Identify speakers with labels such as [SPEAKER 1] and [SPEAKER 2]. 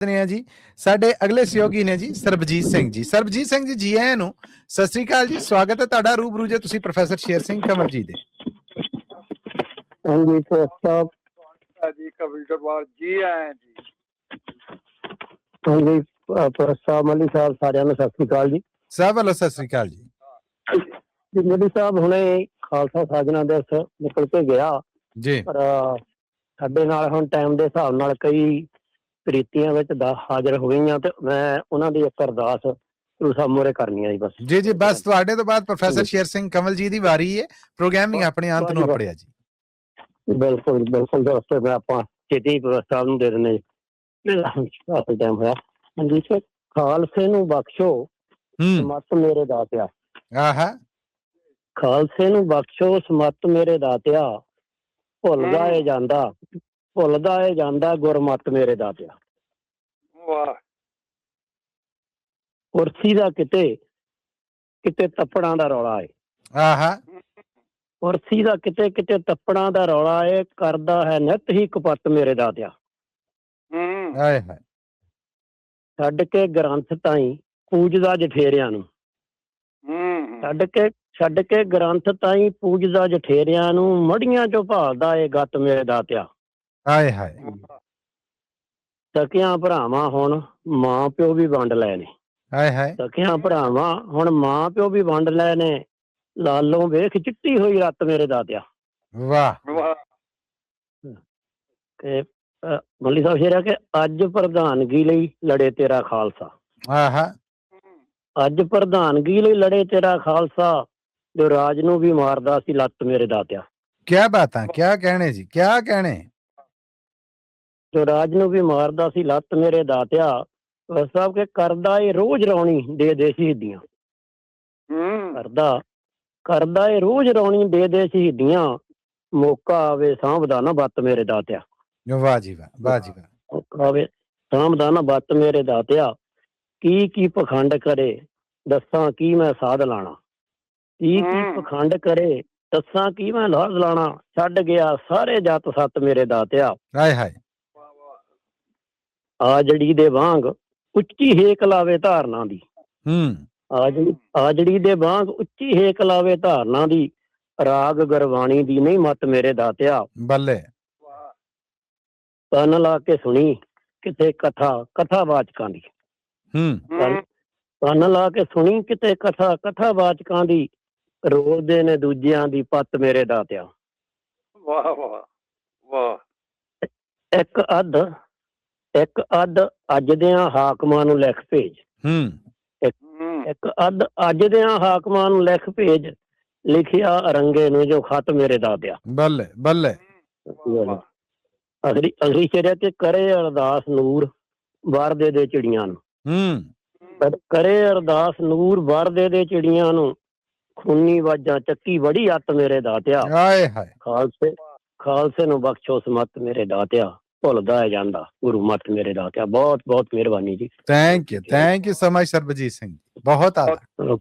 [SPEAKER 1] ਨੇ ਜੀ ਸਾਡੇ ਅਗਲੇ ਸਹਿਯੋਗੀ ਨੇ ਜੀ ਸਰਬਜੀਤ ਸਿੰਘ ਜੀ। ਸਰਬਜੀਤ ਸਿੰਘ ਜੀ, ਜੀ ਆਇਆਂ ਨੂੰ, ਸਤਿ ਸ੍ਰੀ ਅਕਾਲ ਜੀ। ਸਵਾਗਤ ਹੈ ਤੁਹਾਡਾ ਰੂਬਰੂ ਜੇ ਤੁਸੀਂ ਪ੍ਰੋਫੈਸਰ ਸ਼ੇਰ ਸਿੰਘ ਕੰਵਲ ਜੀ ਦੇ।
[SPEAKER 2] ਹਾਂਜੀ
[SPEAKER 3] ਜੀ ਕਬੀਲਦਾਰ ਜੀ ਆਏ ਜੀ।
[SPEAKER 2] ਹਾਂਜੀ ਸਾਹਿਬ ਮਲੀ ਸਾਹਿਬ ਸਾਰਿਆਂ ਨੂੰ ਸਤਿ ਸ੍ਰੀ ਅਕਾਲ ਜੀ।
[SPEAKER 1] ਸਭ ਵੱਲੋਂ ਸਤਿ ਸ੍ਰੀ ਅਕਾਲ ਜੀ।
[SPEAKER 2] ਮਲੀ ਸਾਹਿਬ ਹੁਣੇ ਖਾਲਸਾ ਸਾਜਣਾ ਦਿਵਸ ਨਿਕਲ ਕੇ ਗਿਆ
[SPEAKER 1] ਜੀ,
[SPEAKER 2] ਪਰ ਸਾਡੇ ਨਾਲ ਹੁਣ ਟਾਈਮ ਦੇ ਹਿਸਾਬ ਨਾਲ ਕਈ ਪ੍ਰੀਤੀਆਂ ਵਿੱਚ ਹਾਜ਼ਰ ਹੋ ਗਈਆਂ ਤੇ ਮੈਂ ਉਹਨਾਂ ਦੀ ਇੱਕ ਅਰਦਾਸ ਗੁਰੂ ਸਾਹਿਬ ਮੂਹਰੇ ਕਰਨੀ ਆ ਜੀ। ਬਸ
[SPEAKER 1] ਜੀ ਜੀ, ਬਸ ਤੁਹਾਡੇ ਤੋਂ ਬਾਅਦ ਪ੍ਰੋਫੈਸਰ ਸ਼ੇਰ ਸਿੰਘ ਕੰਵਲ ਜੀ ਦੀ ਵਾਰੀ ਹੈ। ਪ੍ਰੋਗਰਾਮਿੰਗ ਆਪਣੇ ਅੰਤ ਨੂੰ ਆਪੜਿਆ ਜੀ।
[SPEAKER 2] ਬਿਲਕੁਲ ਬਿਲਕੁਲ ਦੋਸਤੋ, ਮੈਂ ਆਪਾਂ ਛੇਤੀ ਸਾਹਿਬ ਨੂੰ ਦੇ ਦਿੰਦੇ ਕਾਫੀ ਟਾਈਮ ਹੋਇਆ। ਹਾਂਜੀ ਸਰ, ਖਾਲਸੇ ਨੂੰ ਬਖਸ਼ੋ ਸਮੱਤ ਮੇਰੇ ਦਾਤਿਆ।
[SPEAKER 1] ਆਹਾ,
[SPEAKER 2] ਖਾਲਸੇ ਨੂੰ ਬਖਸ਼ੋ ਸਮੱਤ ਮੇਰੇ ਦਾਤਿਆ, ਭੁੱਲਦਾ ਏ ਜਾਂਦਾ ਗੁਰਮਤ ਮੇਰੇ ਦਾਤਿਆ।
[SPEAKER 3] ਵਾਹ।
[SPEAKER 2] ਕੁਰਸੀ ਦਾ ਕਿਤੇ ਤੱਪੜਾਂ ਦਾ ਰੌਲਾ ਏ।
[SPEAKER 1] ਆਹਾ,
[SPEAKER 2] ਕੁਰਸੀ ਦਾ ਕਿਤੇ ਤੱਪੜਾਂ ਦਾ ਰੌਲਾ ਏ, ਕਰਦਾ ਹੈ ਨਿਤ ਹੀ ਕਪੱਤ ਮੇਰੇ ਦਾਤਿਆ।
[SPEAKER 1] ਹਾਏ ਹਾਏ,
[SPEAKER 2] ਛੱਡ ਕੇ ਗ੍ਰੰਥ ਤਾਈਂ ਪੂਜਦਾ ਜਠੇਰਿਆਂ ਨੂੰ। ਛੱਡ ਕੇ ਗ੍ਰੰਥ ਤਾਈਂ ਪੂਜਦਾ ਜਠੇਰਿਆਂ ਨੂੰ, ਮੜੀਆਂ ਚੋਂ ਭਾਲਦਾ ਏ ਗੱਤ ਮੇਰੇ ਦਾਤਿਆ।
[SPEAKER 1] ਹਾਏ ਹਾਏ,
[SPEAKER 2] ਸਕਿਆਂ ਭਰਾਵਾਂ ਹੁਣ ਮਾਂ ਪਿਓ ਵੀ ਵੰਡ ਲਏ ਨੇ।
[SPEAKER 1] ਹਾਏ ਹਾਏ,
[SPEAKER 2] ਸਕਿਆਂ ਭਰਾਵਾਂ ਹੁਣ ਮਾਂ ਪਿਓ ਵੀ ਵੰਡ ਲਏ ਨੇ, ਲਾਲੋਂ ਵੇਖ ਚਿੱਟੀ ਹੋਈ ਰੱਤ ਮੇਰੇ ਦਾਤਿਆ।
[SPEAKER 1] ਵਾਹ
[SPEAKER 3] ਵਾਹ।
[SPEAKER 2] ਤੇ ਮੱਲੀ ਸਾਹਿਬ ਸ਼ੇਰ ਆ ਕਿ ਅੱਜ ਪ੍ਰਧਾਨਗੀ ਲਈ ਲੜੇ ਤੇਰਾ ਖਾਲਸਾ।
[SPEAKER 1] ਆਹਾ,
[SPEAKER 2] ਅੱਜ ਪ੍ਰਧਾਨਗੀ ਲਈ ਲੜੇ ਤੇਰਾ ਖਾਲਸਾ, ਜੋ ਰਾਜ ਨੂੰ ਵੀ ਮਾਰਦਾ ਸੀ ਲੱਤ ਮੇਰੇ ਦਾਤਿਆ।
[SPEAKER 1] ਕਿਆ ਬਾਤਾਂ, ਕਿਆ ਕਹਿਣੇ ਜੀ, ਕਿਆ ਕਹਿਣੇ।
[SPEAKER 2] ਜੋ ਰਾਜ ਨੂੰ ਵੀ ਮਾਰਦਾ ਸੀ ਲੱਤ ਮੇਰੇ ਦਾਤਿਆ, ਸਾਹਿਬ ਕੇ ਕਰਦਾ ਏ ਰੋਜ਼ ਰੌਣੀ ਦੇ ਸ਼ਹੀਦੀਆਂ। ਕਰਦਾ ਏ ਰੋਜ਼ ਰੌਣੀ ਦੇ ਸ਼ਹੀਦੀਆਂ, ਮੌਕਾ ਆਵੇ ਸਾਂਭਦਾ ਨਾ ਬੱਤ ਮੇਰੇ ਦਾਤਿਆ।
[SPEAKER 1] ਵਾਹ ਜੀ ਵਾਹ, ਵਾਹ ਜੀ ਵਾਹ।
[SPEAKER 2] ਮੌਕਾ ਆਵੇ ਸਾਂਭਦਾ ਨਾ ਬੱਤ ਮੇਰੇ ਦਾਤਿਆ, ਕੀ ਪਖੰਡ ਕਰੇ ਦੱਸਾਂ ਕੀ ਮੈਂ ਸਾਧ ਲਾਣਾ। ਕੀ ਪਖੰਡ ਕਰੇ ਦੱਸਾਂ ਕੀ ਮੈਂ ਲਾਧ ਲਾਣਾ, ਛੱਡ ਗਿਆ ਸਾਰੇ ਜੱਤ ਸੱਤ ਮੇਰੇ ਦਾਤਿਆ।
[SPEAKER 1] ਹਾਏ ਹਾਏ,
[SPEAKER 2] ਆਜੜੀ ਦੇ ਵਾਂਗ ਉੱਚੀ ਹੇਕ ਲਾਵੇ ਧਾਰਨਾ ਦੀ। ਆਜੜੀ ਦੇ ਵਾਂਗ ਉੱਚੀ ਹੇਕ ਲਾਵੇ ਧਾਰਨਾ ਦੀ, ਰਾਗ ਗੁਰਬਾਣੀ ਦੀ ਨਹੀਂ ਮਤ ਮੇਰੇ ਦਾਤਿਆ।
[SPEAKER 1] ਬੱਲੇ,
[SPEAKER 2] ਕੰਨ ਲਾ ਕੇ ਸੁਣੀ ਕਿਤੇ ਕਥਾ ਵਾਚਕਾਂ ਦੀ। ਕੰਨ ਲਾ ਕੇ ਸੁਣੀ ਕਿਤੇ ਕਥਾ ਵਾਚਕਾਂ ਦੀ, ਰੋਲਦੇ ਨੇ ਦੂਜਿਆਂ ਦੀ ਪੱਤ ਮੇਰੇ ਦਾਤਿਆ।
[SPEAKER 3] ਵਾਹ ਵਾਹ ਵਾਹ।
[SPEAKER 2] ਇੱਕ ਅੱਧ ਅੱਜ ਦਿਆਂ ਹਾਕਮਾਂ ਨੂੰ ਲਿਖ ਭੇਜ। ਇੱਕ ਅੱਧ ਅੱਜ ਦਿਆਂ ਹਾਕਮਾਂ ਨੂੰ ਲਿਖ ਭੇਜ, ਲਿਖਿਆ ਅਰੰਗੇ ਨੂੰ ਜੋ ਖਤ ਮੇਰੇ ਦਾਤਿਆ।
[SPEAKER 1] ਬੱਲੇ ਬੱਲੇ,
[SPEAKER 2] ਅਗਲੀ ਸ਼ੇਰ ਤੇ ਕਰੇ ਅਰਦਾਸ ਨੂਰ ਵਰ ਦੇ ਚਿੜੀਆਂ ਨੂੰ। ਕਰੇ ਅਰਦਾਸ ਨੂਰ ਵਰ ਦੇ ਚਿੜੀਆਂ ਨੂੰ, ਖੂਨੀ ਵਾਜਾਂ ਚੱਕੀ ਬੜੀ ਅੱਤ ਮੇਰੇ ਦਾਤਿਆ।
[SPEAKER 1] ਹਾਏ ਹਾਏ,
[SPEAKER 2] ਖਾਲਸੇ ਨੂੰ ਬਖਸ਼ੋ ਸਮੱਤ ਮੇਰੇ ਦਾਤਿਆ, ਭੁੱਲਦਾ ਜਾਂਦਾ ਗੁਰੂ ਮੱਤ ਮੇਰੇ ਦਾਤਿਆ। ਬਹੁਤ ਬਹੁਤ ਮਿਹਰਬਾਨੀ ਜੀ।
[SPEAKER 1] Thank you so much Sarabjit Singh, ਬਹੁਤ ਆਦਰ।